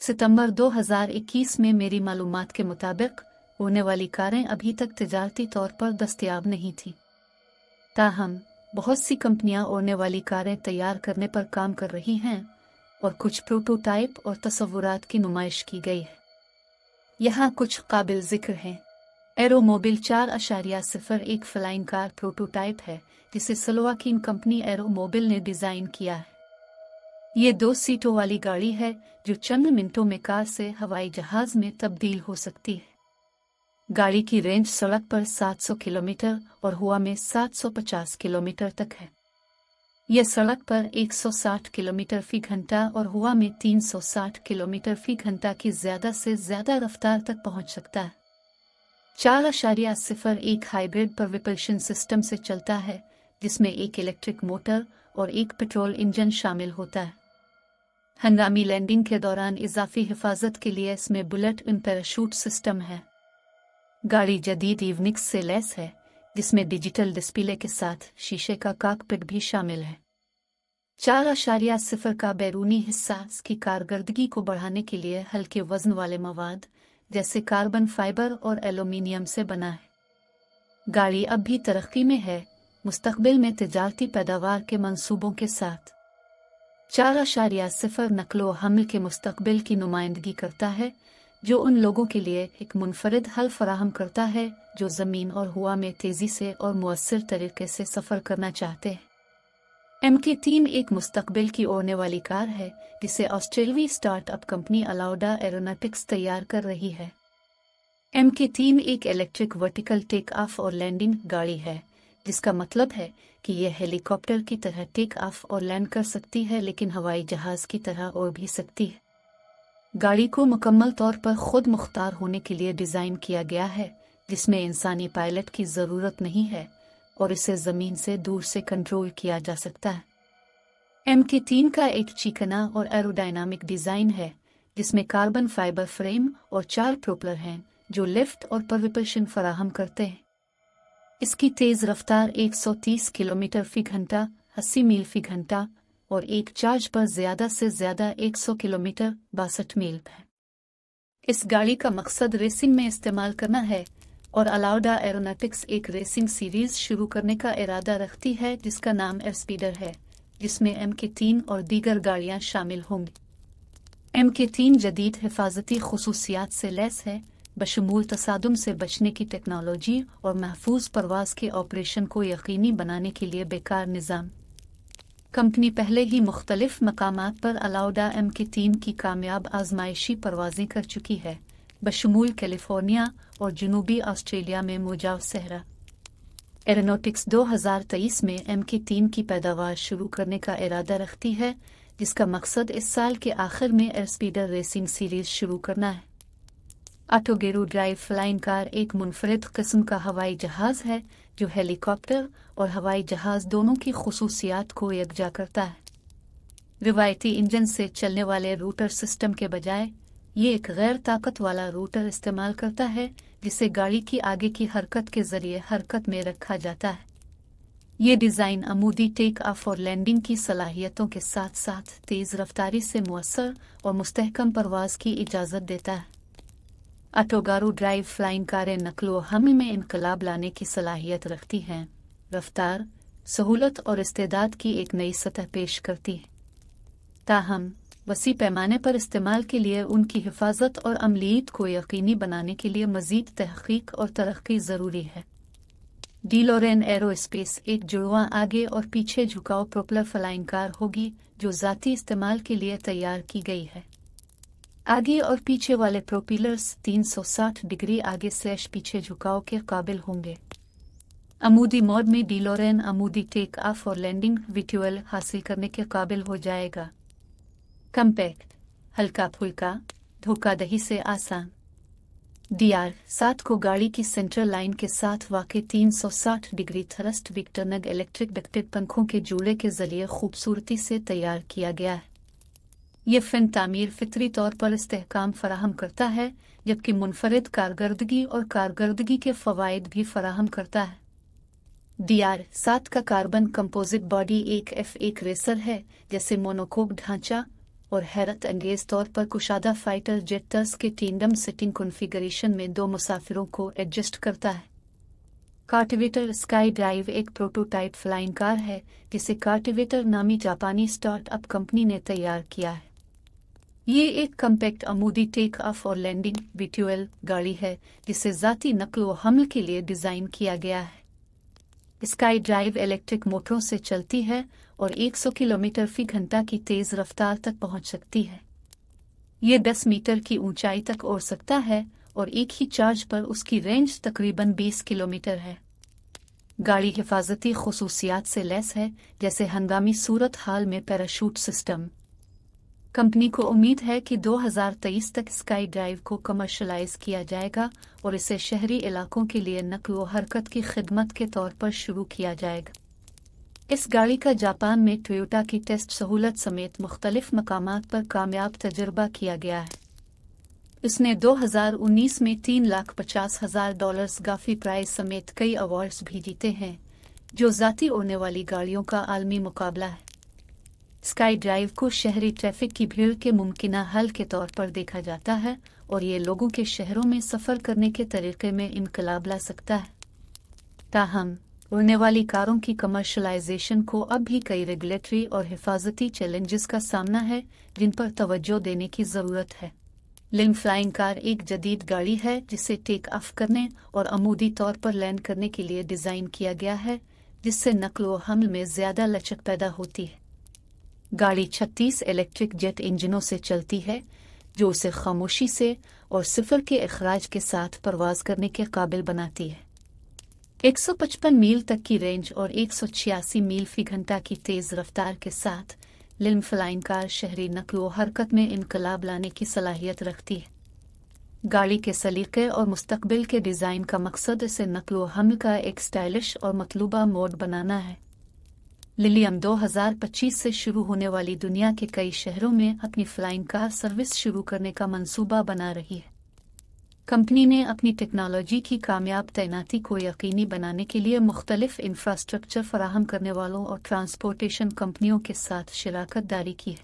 सितंबर 2021 में मेरी मालूमात के मुताबिक होने वाली कारें अभी तक तिजारती तौर पर दस्तयाब नहीं थीं। ताहम बहुत सी कंपनियां उड़ने वाली कारें तैयार करने पर काम कर रही हैं और कुछ प्रोटोटाइप और तस्वुरात की नुमाइश की गई है। यहाँ कुछ काबिल जिक्र हैं। एरोमोबिल 4.0 एक फ्लाइंग कार प्रोटोटाइप है जिसे स्लोवाकियन कंपनी एरोमोबिल ने डिजाइन किया है। ये 2 सीटों वाली गाड़ी है जो चंद मिनटों में कार से हवाई जहाज में तब्दील हो सकती है। गाड़ी की रेंज सड़क पर 700 किलोमीटर और हवा में 750 किलोमीटर तक है। यह सड़क पर 160 किलोमीटर फी घंटा और हवा में 360 किलोमीटर फी घंटा की ज्यादा से ज्यादा रफ्तार तक पहुंच सकता है। 4.0 एक हाइब्रिड प्रविपल्शन सिस्टम से चलता है जिसमें एक इलेक्ट्रिक मोटर और एक पेट्रोल इंजन शामिल होता है। हंगामी लैंडिंग के दौरान इजाफी हिफाजत के लिए इसमें बुलेट इन पैराशूट सिस्टम है। गाड़ी जदीद एवियोनिक्स से लैस है जिसमें डिजिटल डिस्प्ले के साथ शीशे का कॉकपिट भी शामिल है। 4.0 का बैरूनी हिस्सा इसकी कारकर्दगी को बढ़ाने के लिए हल्के वजन वाले मवाद जैसे कार्बन फाइबर और एल्यूमीनियम से बना है। गाड़ी अब भी तरक्की में है, मुस्तकबिल में तिजारती पैदावार के मंसूबों के साथ। 4.0 नकलो हमल के मुस्तकबिल की नुमाइंदगी करता है जो उन लोगों के लिए एक मुनफरिद हल फराहम करता है जो ज़मीन और हवा में तेज़ी से और मुअस्सर तरीके से सफ़र करना चाहते हैं। MK3 एक मुस्तकबिल की उड़ने वाली कार है जिसे ऑस्ट्रेलियाई स्टार्टअप कंपनी अलाउडा एरोनॉटिक्स तैयार कर रही है। MK3 एक इलेक्ट्रिक वर्टिकल टेक ऑफ और लैंडिंग गाड़ी है जिसका मतलब है कि यह हेलीकॉप्टर की तरह टेक ऑफ और लैंड कर सकती है लेकिन हवाई जहाज की तरह उड़ भी सकती है। गाड़ी को मुकम्मल तौर पर खुद मुख्तार होने के लिए डिज़ाइन किया गया है जिसमें इंसानी पायलट की ज़रूरत नहीं है और इसे ज़मीन से दूर से कंट्रोल किया जा सकता है। MK3 का एक चिकना और एरोडायनामिक डिज़ाइन है जिसमें कार्बन फाइबर फ्रेम और 4 प्रोपेलर हैं जो लिफ्ट और प्रविपल्शन फराहम करते हैं। इसकी तेज़ रफ्तार 130 किलोमीटर फी घंटा 80 मील फी घंटा और एक चार्ज पर ज़्यादा से ज़्यादा 100 किलोमीटर 62 मील है। इस गाड़ी का मकसद रेसिंग में इस्तेमाल करना है और अलाउडा एरोनॉटिक्स एक रेसिंग सीरीज शुरू करने का इरादा रखती है जिसका नाम एयरस्पीडर है, जिसमें MK3 और दीगर गाड़ियां शामिल होंगी। MK3 जदीद हिफाजती खुसूसियात से लैस है, बशमूल तसादुम से बचने की टेक्नोलॉजी और महफूज परवाज के ऑपरेशन को यकीनी बनाने के लिए बेकार निज़ाम। कंपनी पहले ही मुख्तलिफ मकामात पर अलाउडा MK3 की कामयाब आजमाइशी परवाज़ें कर चुकी है, बशमूल कैलिफोर्निया और जनूबी ऑस्ट्रेलिया में मुजाव सहरा। एरोनॉटिक्स 2023 में MK3 की पैदावार शुरू करने का इरादा रखती है जिसका मकसद इस साल के आखिर में एयरस्पीडर रेसिंग सीरीज शुरू करना है। ऑटोगेरो ड्राइव फ्लाइंग कार एक मुनफरिद किस्म का हवाई जहाज़ है जो हेलीकॉप्टर और हवाई जहाज़ दोनों की खुसूसियात को यकजा करता है। रिवायती इंजन से चलने वाले रूटर सिस्टम के बजाय ये एक गैर ताकत वाला रूटर इस्तेमाल करता है जिसे गाड़ी की आगे की हरकत के जरिए हरकत में रखा जाता है। ये डिज़ाइन अमूदी टेक ऑफ और लैंडिंग की सलाहियतों के साथ साथ तेज़ रफ्तारी से मुअस्सर और मुस्तहकम परवाज़ की इजाज़त देता है। ऑटोगेरो ड्राइव फ्लाइंग कारें नकलो हमल में इनकलाब लाने की सलाहियत रखती हैं, रफ्तार, सहूलत और इस्तेदाद की एक नई सतह पेश करती हैं। ताहम वसी पैमाने पर इस्तेमाल के लिए उनकी हिफाजत और अमलीत को यकीनी बनाने के लिए मज़ीद तहक़ीक़ और तरक्की ज़रूरी है। डीलोरेन एरोस्पेस एक जुड़वां आगे और पीछे झुकाव प्रोपेलर फ्लाइंग कार होगी जो ज़ाती इस्तेमाल के लिए तैयार की गई है। आगे और पीछे वाले प्रोपेलर्स 360 डिग्री आगे से पीछे झुकाव के काबिल होंगे। अमूदी मोड में डीलोरेन अमूदी टेक ऑफ और लैंडिंग विजुअल हासिल करने के काबिल हो जाएगा। कम्पैक्ट, हल्का फुल्का, धोखाधही से आसान। DR7 को गाड़ी की सेंट्रल लाइन के साथ वाक़ई 360 डिग्री थ्रस्ट विक्टरनग इलेक्ट्रिक डक्टेड पंखों के जोड़े के जरिए खूबसूरती से तैयार किया गया है। ये फ़िन तामीर फितरी तौर पर इस्तेहकाम फराहम करता है जबकि मुनफरिद कारकर्दगी और कारकर्दगी के फ़वाइद भी फराहम करता है। DR7 का कार्बन कंपोजिट बॉडी एक F1 रेसर है जैसे मोनोकोक ढांचा, और हैरत अंगेज तौर पर कुशादा फाइटर जेट तर्स के टेंडम सिटिंग कॉन्फ़िगरेशन में 2 मुसाफिरों को एडजस्ट करता है। कार्टिवेटर स्काई ड्राइव एक प्रोटोटाइप फ्लाइंग कार है जिसे कार्टिवेटर नामी जापानी स्टार्टअप कंपनी ने तैयार किया है। ये एक कम्पैक्ट अमूदी टेक ऑफ और लैंडिंग वीट्यूअल गाड़ी है जिसे ज़ाती नक्ल व हमल के लिए डिज़ाइन किया गया है। स्काई ड्राइव इलेक्ट्रिक मोटरों से चलती है और 100 किलोमीटर फी घंटा की तेज़ रफ्तार तक पहुंच सकती है। ये 10 मीटर की ऊंचाई तक उड़ सकता है और एक ही चार्ज पर उसकी रेंज तकरीबन 20 किलोमीटर है। गाड़ी हिफाजती खुसूसियात से लैस है, जैसे हंगामी सूरत हाल में पैराशूट सिस्टम। कंपनी को उम्मीद है कि 2023 तक स्काई ड्राइव को कमर्शलाइज किया जाएगा और इसे शहरी इलाकों के लिए नक्ल व हरकत की खिदमत के तौर पर शुरू किया जाएगा। इस गाड़ी का जापान में टोयोटा की टेस्ट सहूलत समेत मुख्तलिफ मकामात पर कामयाब तजुर्बा किया गया है। इसने 2019 में $350,000 गाफी प्राइज समेत कई अवार्ड्स भी जीते हैं, जो ज़ाती उड़ने वाली गाड़ियों का आलमी मुकाबला है। स्काई ड्राइव को शहरी ट्रैफिक की भीड़ के मुमकिना हल के तौर पर देखा जाता है और ये लोगों के शहरों में सफ़र करने के तरीके में इनकलाब ला सकता है। ताहम उड़ने वाली कारों की कमर्शलाइजेशन को अब भी कई रेगुलेटरी और हिफाजती चैलेंजेस का सामना है जिन पर तवज्जो देने की ज़रूरत है। लिम फ्लाइंग कार एक जदीद गाड़ी है जिसे टेक ऑफ करने और अमूदी तौर पर लैंड करने के लिए डिज़ाइन किया गया है, जिससे नक्ल व हमल में ज़्यादा लचक पैदा होती है। गाड़ी 36 इलेक्ट्रिक जेट इंजनों से चलती है, जो उसे खामोशी से और सिफर के अखराज के साथ परवाज करने के काबिल बनाती है। 155 मील तक की रेंज और 186 मील फी घंटा की तेज़ रफ्तार के साथ लिम फ्लाइंग कार शहरी नक्ल व हरकत में इनकलाब लाने की सलाहियत रखती है। गाड़ी के सलीके और मुस्तकबिल के डिज़ाइन का मकसद इसे नक्ल व हमल का एक स्टाइलिश और मतलूबा मोड बनाना है। लिलियम 2025 से शुरू होने वाली दुनिया के कई शहरों में अपनी फ्लाइंग कार सर्विस शुरू करने का मंसूबा बना रही है। कंपनी ने अपनी टेक्नोलॉजी की कामयाब तैनाती को यकीनी बनाने के लिए मुख्तलिफ इंफ्रास्ट्रक्चर फराहम करने वालों और ट्रांसपोर्टेशन कंपनियों के साथ शराकत दारी की है।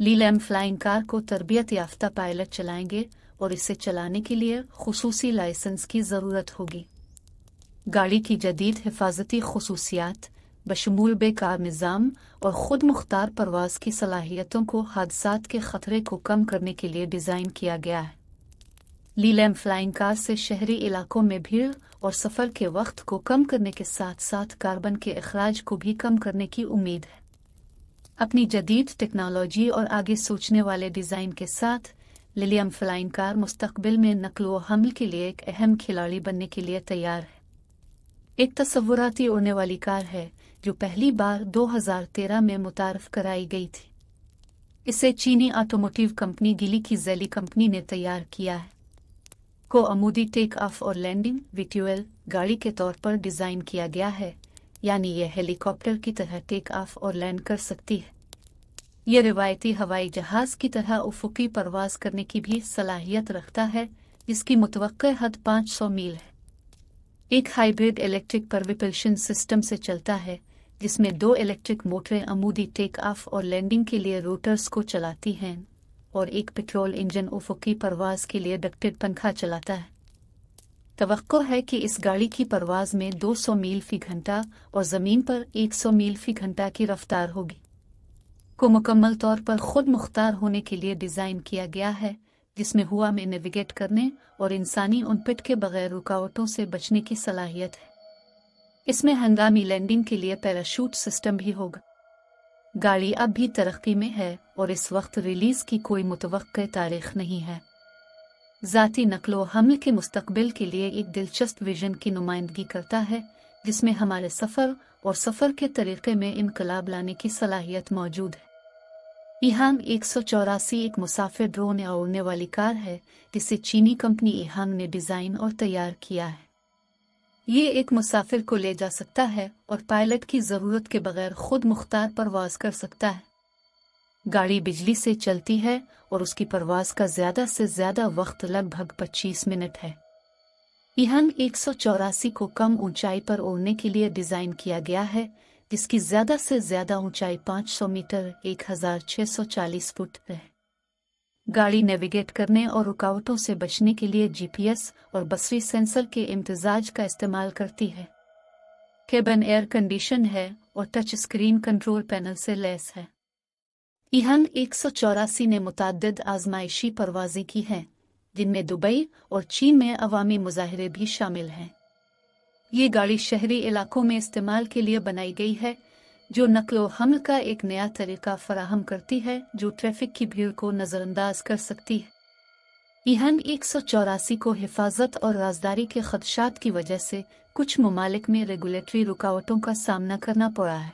लिलियम फ्लाइंग कार को तरबियत याफ्ता पायलट चलाएंगे और इसे चलाने के लिए खुसूसी लाइसेंस की ज़रूरत होगी। गाड़ी की जदीद हिफाजती खुसूसियात बशमूल बेकार निज़ाम और ख़ुद मुख्तार परवाज़ की सलाहियतों को हादसात के ख़तरे को कम करने के लिए डिज़ाइन किया गया है। लिलियम फ्लाइंग कार से शहरी इलाकों में भीड़ और सफ़र के वक्त को कम करने के साथ साथ कार्बन के अखराज को भी कम करने की उम्मीद है। अपनी जदीद टेक्नोलॉजी और आगे सोचने वाले डिज़ाइन के साथ लिलियम फ्लाइंग कार मुस्तकबिल में नक्ल व हमल के लिए एक अहम खिलाड़ी बनने के लिए तैयार है। एक तसव्वुराती उड़ने वाली कार है जो पहली बार 2013 में मुतारफ़ कराई गई थी। इसे चीनी ऑटोमोटिव कंपनी गिली की ज़ैली कंपनी ने तैयार किया है। को अमूदी टेक ऑफ और लैंडिंग वीट्यूअल गाड़ी के तौर पर डिज़ाइन किया गया है, यानी यह हेलीकॉप्टर की तरह टेक ऑफ और लैंड कर सकती है। यह रिवायती हवाई जहाज़ की तरह उफ़ुकी परवाज़ करने की भी सलाहियत रखता है, जिसकी मुतवक्के हद 500 मील है। एक हाइब्रिड इलेक्ट्रिक परविपल्शन सिस्टम से चलता है, जिसमें 2 इलेक्ट्रिक मोटरें अमूदी टेक ऑफ और लैंडिंग के लिए रोटर्स को चलाती हैं और एक पेट्रोल इंजन उफ़ुकी परवाज़ के लिए डक्टेड पंखा चलाता है। तवक्को है कि इस गाड़ी की परवाज़ में 200 मील फी घंटा और ज़मीन पर 100 मील फी घंटा की रफ्तार होगी। को मुकम्मल तौर पर ख़ुद मुख्तार होने के लिए डिज़ाइन किया गया है, जिसमें हवा में नेविगेट करने और इंसानी इनपुट के बगैर रुकावटों से बचने की सलाहियत है। इसमें हंगामी लैंडिंग के लिए पैराशूट सिस्टम भी होगा। गाड़ी अब भी तरक्की में है और इस वक्त रिलीज़ की कोई मुतवक्के तारीख नहीं है। ज़ाती नक्लो हमल के मुस्तकबिल के लिए एक दिलचस्प विजन की नुमाइंदगी करता है, जिसमें हमारे सफ़र और सफ़र के तरीक़े में इनकलाब लाने की सलाहियत मौजूद है। ईहांग 184 एक मुसाफिर ड्रोन या उड़ने वाली कार है, जिसे चीनी कंपनी ईहांग ने डिज़ाइन और तैयार किया है। ये एक मुसाफिर को ले जा सकता है और पायलट की ज़रूरत के बगैर खुद मुख्तार परवाज़ कर सकता है। गाड़ी बिजली से चलती है और उसकी परवाज़ का ज़्यादा से ज़्यादा वक्त लगभग 25 मिनट है। ईहांग 184 को कम ऊंचाई पर उड़ने के लिए डिज़ाइन किया गया है, जिसकी ज़्यादा से ज़्यादा ऊंचाई 500 मीटर 1640 फुट है। गाड़ी नेविगेट करने और रुकावटों से बचने के लिए जीपीएस और बसरी सेंसर के इम्तिजाज का इस्तेमाल करती है। केबिन एयर कंडीशन है और टच स्क्रीन कंट्रोल पैनल से लैस है। ईहान 184 ने मुतअद्दिद आजमाइशी परवाज़ें की हैं, जिनमें दुबई और चीन में अवामी मुजाहरे भी शामिल हैं। ये गाड़ी शहरी इलाकों में इस्तेमाल के लिए बनाई गई है, जो नक्लो हमल का एक नया तरीका फराहम करती है जो ट्रैफिक की भीड़ को नज़रअंदाज कर सकती है। ईहान 184 को हिफाजत और राजदारी के खदशात की वजह से कुछ ममालिक में रेगुलेटरी रुकावटों का सामना करना पड़ा है।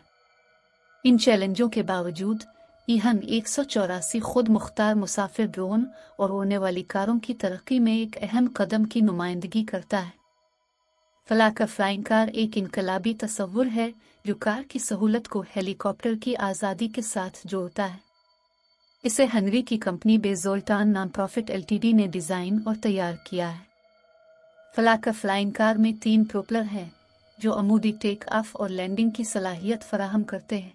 इन चैलेंजों के बावजूद ईहान 184 खुद मुख्तार मुसाफिर ड्रोन और उड़ने वाली कारों की तरक्की में एक अहम कदम की नुमाइंदगी करता है। फलाका फ्लाइंग कार एक इनकलाबी तस्वुर है जो कार की सहूलत को हेलीकॉप्टर की आज़ादी के साथ जोड़ता है। इसे हंगरी की कंपनी बेजोल्टान नॉन प्रॉफिट एलटीडी ने डिज़ाइन और तैयार किया है। फलाका फ्लाइंग कार में 3 प्रोपेलर हैं जो अमूदी टेक ऑफ और लैंडिंग की सलाहियत फराहम करते हैं।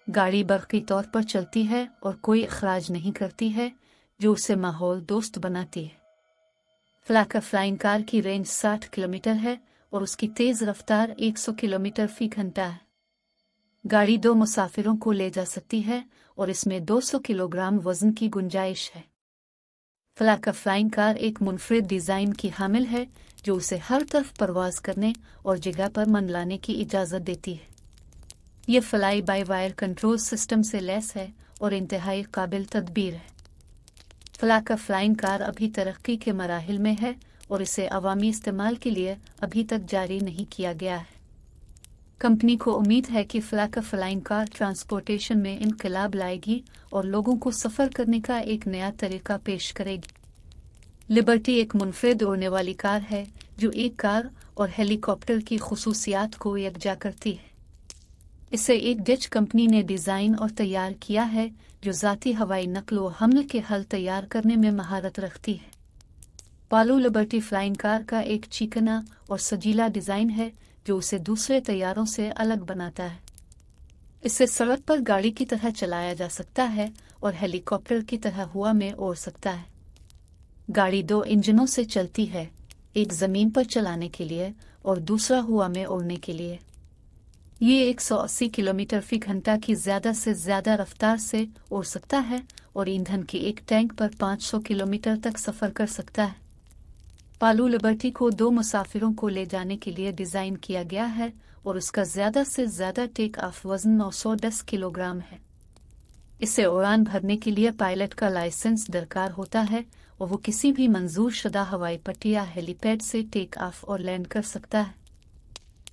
गाड़ी बरक़ी तौर पर चलती है और कोई अखराज नहीं करती है, जो उसे माहौल दोस्त बनाती है। फलाका फ्लाइंग कार की रेंज 60 किलोमीटर है और उसकी तेज़ रफ्तार 100 किलोमीटर फी घंटा है। गाड़ी 2 मुसाफिरों को ले जा सकती है और इसमें 200 किलोग्राम वज़न की गुंजाइश है। फलाका फ्लाइंग कार एक मुनफरिद डिज़ाइन की हामिल है जो उसे हर तरफ परवाज़ करने और जगह पर मंडलाने की इजाज़त देती है। ये fly by wire control system से लैस है और इंतहाई काबिल तदबीर है। फलाका फ्लाइंग कार अभी तरक्की के मराहिल में है और इसे अवामी इस्तेमाल के लिए अभी तक जारी नहीं किया गया है। कंपनी को उम्मीद है कि फलाका फ्लाइंग कार ट्रांसपोर्टेशन में इनकलाब लाएगी और लोगों को सफ़र करने का एक नया तरीका पेश करेगी। लिबर्टी एक मुनफरिद उड़ने वाली कार है जो एक कार और हेलीकॉप्टर की खुसूसियात को यकजा करती है। इसे एक डच कंपनी ने डिज़ाइन और तैयार किया है जो ज़ाती हवाई नकलो हमल के हल तैयार करने में महारत रखती है। पालो लिबर्टी फ्लाइंग कार का एक चिकना और सजीला डिज़ाइन है जो उसे दूसरे तैयारों से अलग बनाता है। इसे सड़क पर गाड़ी की तरह चलाया जा सकता है और हेलीकॉप्टर की तरह हवा में उड़ सकता है। गाड़ी 2 इंजनों से चलती है, एक ज़मीन पर चलाने के लिए और दूसरा हवा में उड़ने के लिए। ये 180 किलोमीटर फी घंटा की ज़्यादा से ज़्यादा रफ्तार से उड़ सकता है और ईंधन की एक टैंक पर 500 किलोमीटर तक सफ़र कर सकता है। पालो लिबर्टी को 2 मुसाफिरों को ले जाने के लिए डिज़ाइन किया गया है और उसका ज़्यादा से ज़्यादा टेक ऑफ वज़न 910 किलोग्राम है। इसे उड़ान भरने के लिए पायलट का लाइसेंस दरकार होता है और वो किसी भी मंजूर शुदा हवाई पट्टी या हेलीपैड से टेक ऑफ और लैंड कर सकता है।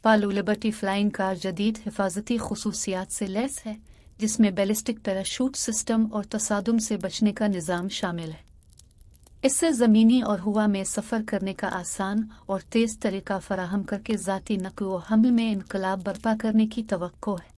पालो लिबर्टी फ्लाइंग कार जदीद हिफाजती खुसूसियात से लैस है, जिसमें बैलिस्टिक पैराशूट सिस्टम और तसादुम से बचने का निज़ाम शामिल है। इससे ज़मीनी और हवा में सफ़र करने का आसान और तेज़ तरीका फराहम करके ज़ाती नक़्ल व हमल में इनकलाब बर्पा करने की तवक्को है।